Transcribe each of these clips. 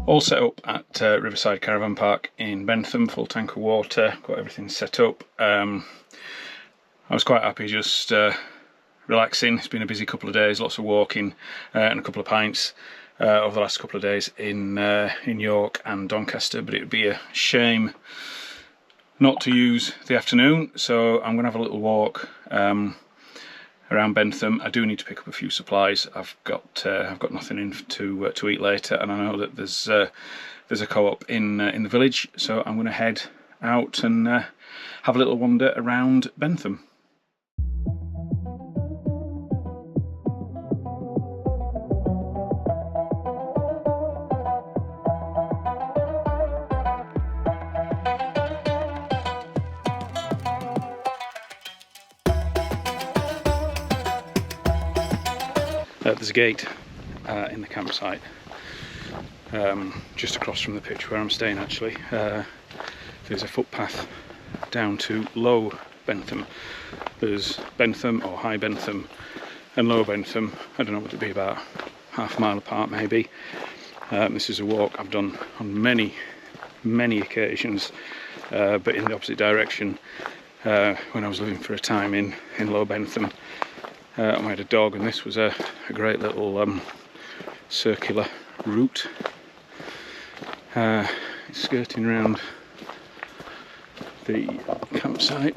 All set up at Riverside Caravan Park in Bentham, full tank of water, got everything set up. I was quite happy just relaxing. It's been a busy couple of days, lots of walking and a couple of pints over the last couple of days in York and Doncaster, but it would be a shame not to use the afternoon, so I'm going to have a little walk around Bentham. I do need to pick up a few supplies. I've got nothing in to eat later, and I know that there's a co-op in the village, so I'm going to head out and have a little wander around Bentham. There's a gate in the campsite, just across from the pitch where I'm staying actually. There's a footpath down to Low Bentham. There's Bentham or High Bentham and Low Bentham. I don't know, what it'd be about half a mile apart maybe. This is a walk I've done on many occasions, but in the opposite direction when I was living for a time in Low Bentham. I had a dog, and this was a great little circular route. It's skirting around the campsite.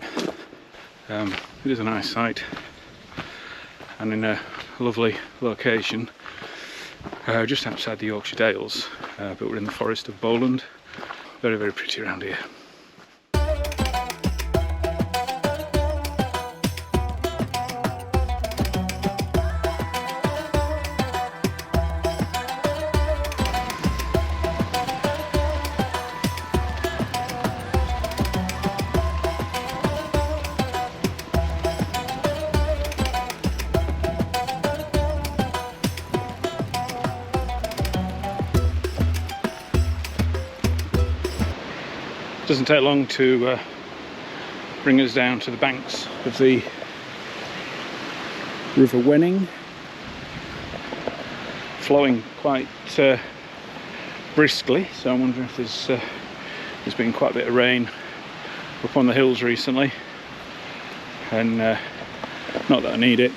It is a nice site and in a lovely location, just outside the Yorkshire Dales, but we're in the Forest of Bowland. Very, very pretty around here. Doesn't take long to bring us down to the banks of the River Wenning, flowing quite briskly, so I wonder if there's been quite a bit of rain up on the hills recently, and not that I need it,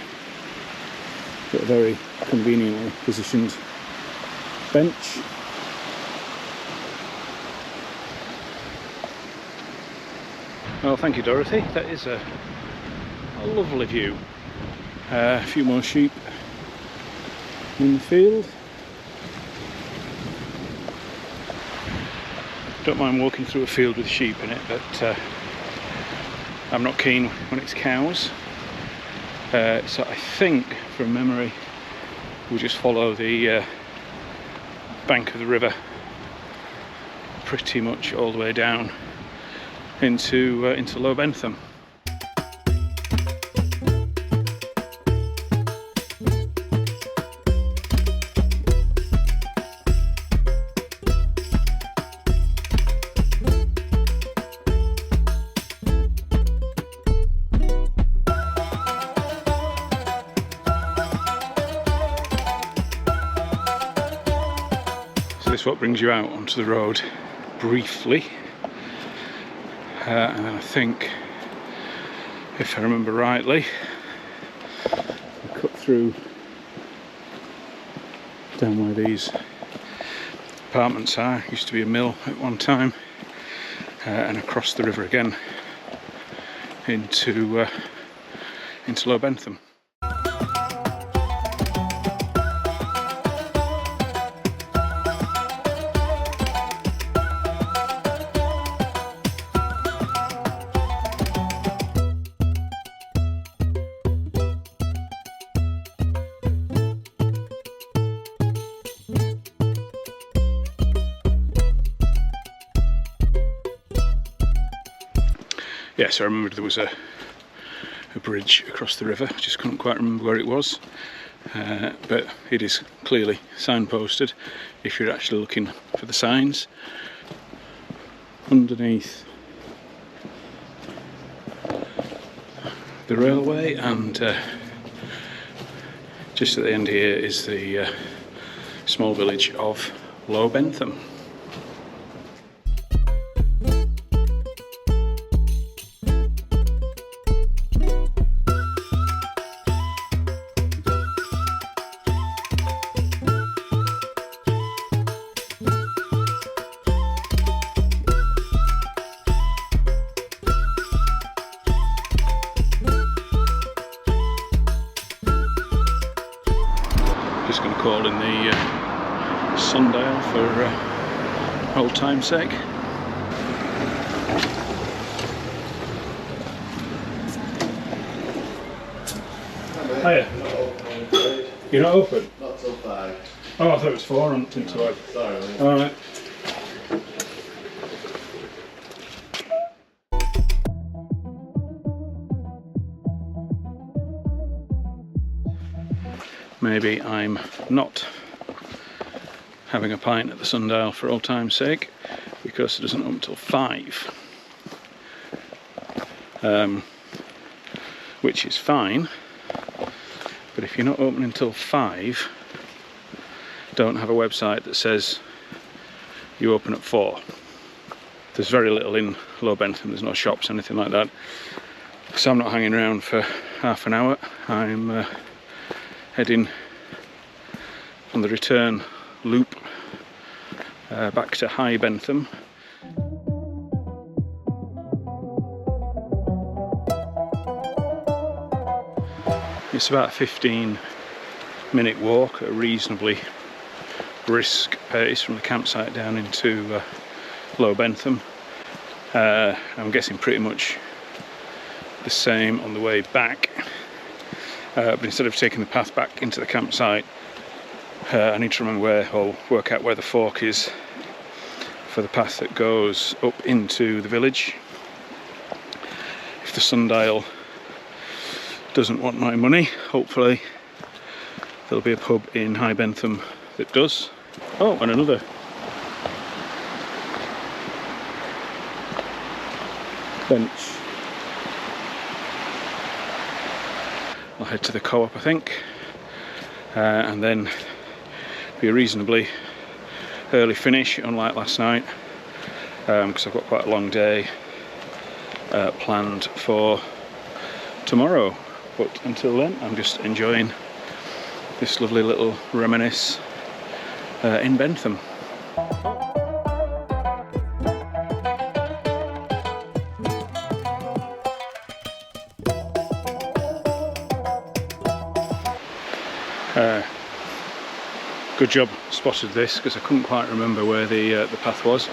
but a very conveniently positioned bench. Well, thank you, Dorothy. That is a lovely view. A few more sheep in the field. Don't mind walking through a field with sheep in it, but I'm not keen when it's cows. So I think, from memory, we'll just follow the bank of the river pretty much all the way down into Low Bentham. So this is what brings you out onto the road briefly. And then I think, if I remember rightly, I cut through down where these apartments are. Used to be a mill at one time, and across the river again into Low Bentham. Yes, I remembered there was a bridge across the river. I just couldn't quite remember where it was, but it is clearly signposted if you're actually looking for the signs. Underneath the railway, and just at the end here is the small village of Low Bentham. Just going to call in the sundial for old time's sake. Hiya. You're not open? Not till 5. Oh, I thought it was 4 on until 5. Sorry. Alright. Maybe I'm not having a pint at the sundial for old time's sake because it doesn't open until 5, which is fine, but if you're not open until 5, don't have a website that says you open at 4. There's very little in Low Bentham, there's no shops, anything like that, so I'm not hanging around for half an hour. I'm heading on the return loop back to High Bentham. It's about a 15-minute walk at a reasonably brisk pace from the campsite down into Low Bentham. I'm guessing pretty much the same on the way back. But instead of taking the path back into the campsite, I need to remember where, or work out where the fork is for the path that goes up into the village. If the sundial doesn't want my money, hopefully there'll be a pub in High Bentham that does. Oh, and another bench. I'll head to the co-op, I think, and then be a reasonably early finish, unlike last night, because I've got quite a long day planned for tomorrow. But until then, I'm just enjoying this lovely little reminisce in Bentham. Good job spotted this, because I couldn't quite remember where the path was.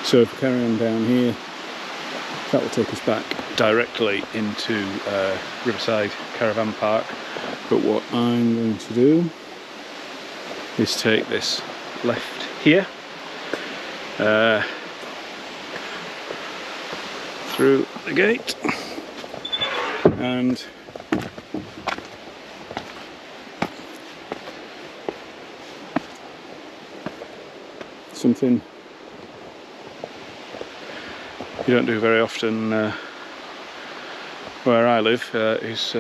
So if we carry on down here, that will take us back directly into Riverside Caravan Park. But what I'm going to do is take this left here, through the gate, and something you don't do very often where I live is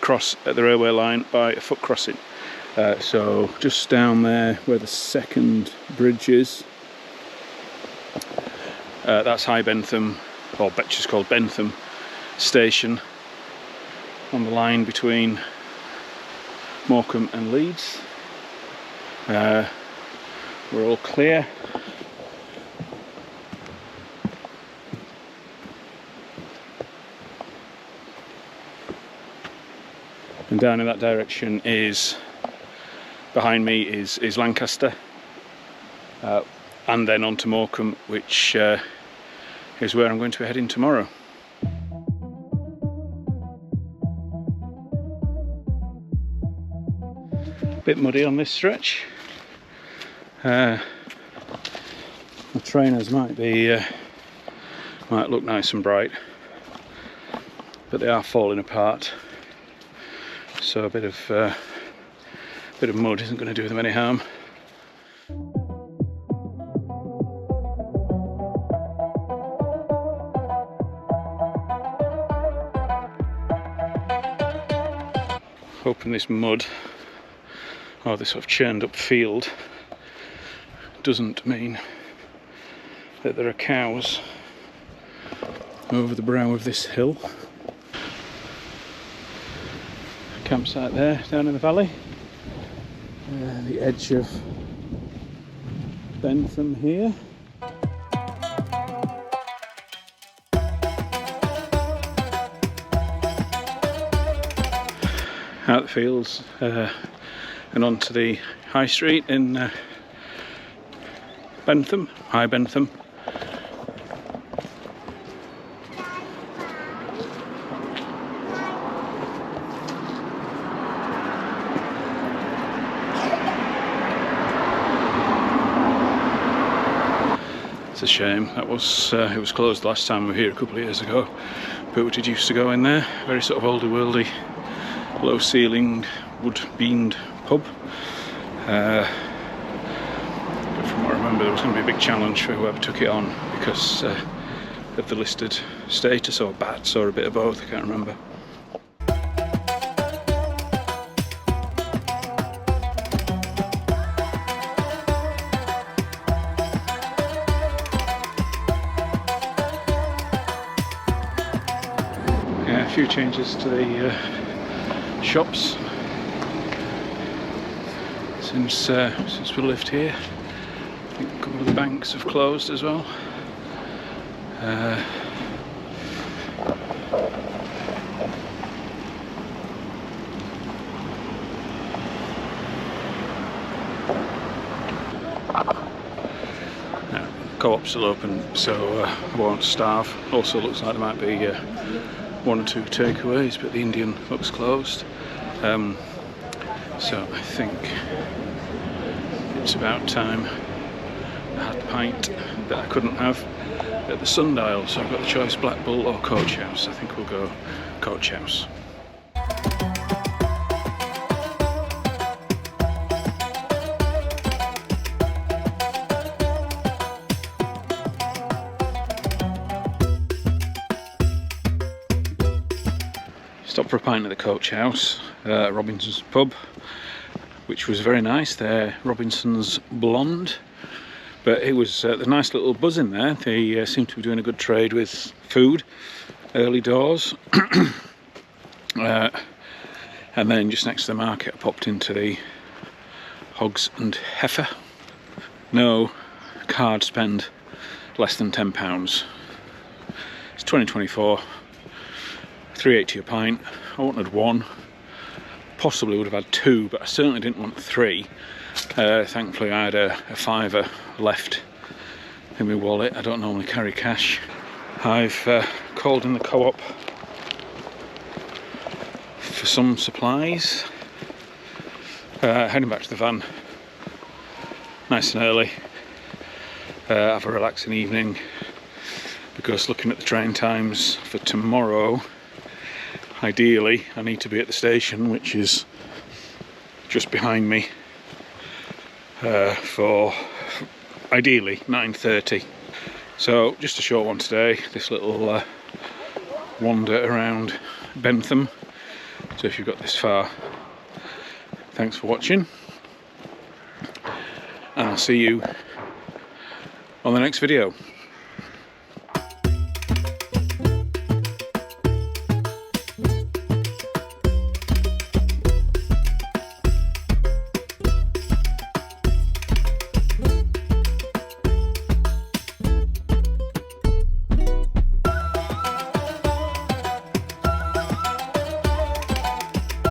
cross at the railway line by a foot crossing. So just down there where the second bridge is, that's High Bentham, or just called Bentham Station, on the line between Morecambe and Leeds. We're all clear. And down in that direction is, behind me is Lancaster, and then on to Morecambe, which is where I'm going to be heading tomorrow. Bit muddy on this stretch. The trainers might look nice and bright, but they are falling apart. So a bit of mud isn't going to do them any harm. Hoping this mud, or this sort of churned up field, doesn't mean that there are cows over the brow of this hill. Campsite there, down in the valley. The edge of Bentham here. Out the fields and onto the high street in Bentham, High Bentham. It's a shame that was it was closed last time we were here a couple of years ago, but we did used to go in there. Very sort of oldie worldy, low ceilinged, wood beamed pub. But from what I remember, there was going to be a big challenge for whoever took it on because of the listed status, or bats, or a bit of both, I can't remember. Yeah, a few changes to the shops since we lived here. I think a couple of the banks have closed as well. Co-op's still open, so I won't starve. Also looks like there might be one or two takeaways, but the Indian looks closed. So I think it's about time I had the pint that I couldn't have at the Sundial, so I've got the choice: Black Bull or Coach House. I think we'll go Coach House. Stopped for a pint at the Coach House, Robinson's pub, which was very nice. They're Robinson's Blonde, but it was the nice little buzz in there. They seem to be doing a good trade with food, early doors. And then just next to the market, I popped into the Hogs and Heifer. No card spend less than £10. It's 2024. £3.80 a pint. I wanted one, possibly would have had two, but I certainly didn't want three. Thankfully I had a £5 left in my wallet. I don't normally carry cash. I've called in the Co-op for some supplies. Heading back to the van nice and early. Have a relaxing evening, because looking at the train times for tomorrow, ideally I need to be at the station, which is just behind me, for ideally 9:30. So just a short one today, this little wander around Bentham. So if you've got this far, thanks for watching, and I'll see you on the next video.